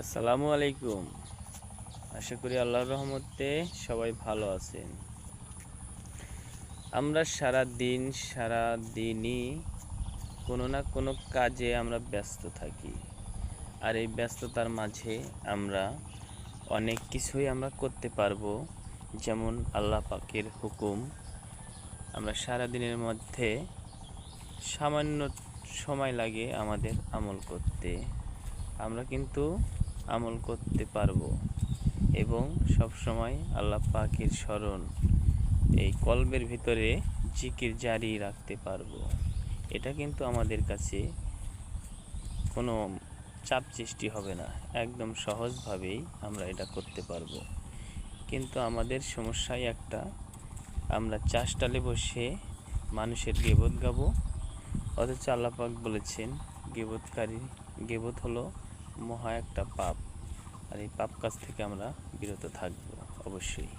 আসসালামু আলাইকুম। আশা করি আল্লাহর রহমতে সবাই ভালো আছেন। আমরা সারাদিনই কোনো না কোনো কাজে আমরা ব্যস্ত থাকি। আর এই ব্যস্ততার মাঝে আমরা অনেক কিছুই আমরা করতে পারবো, যেমন আল্লাহ পাকের হুকুম। আমরা সারাদিনের মধ্যে সামান্য সময় লাগে আমাদের আমল করতে, আমরা কিন্তু আমল করতে পারবো এবং সব সময় আল্লাহ পাকের স্মরণ এই কলবের ভিতরে জিকির জারি রাখতে পারবো। এটা কিন্তু আমাদের কাছে কোনো চাপ সৃষ্টি হবে না, একদম সহজভাবেই আমরা এটা করতে পারবো। কিন্তু আমাদের সমস্যাই একটা, আমরা চাষটালে বসে মানুষের গীবত গাবো, অথচ আল্লাহ পাক বলেছেন গীবত হলো মহা একটা পাপ। আর এই পাপ কাজ থেকে আমরা বিরত থাকবো অবশ্যই।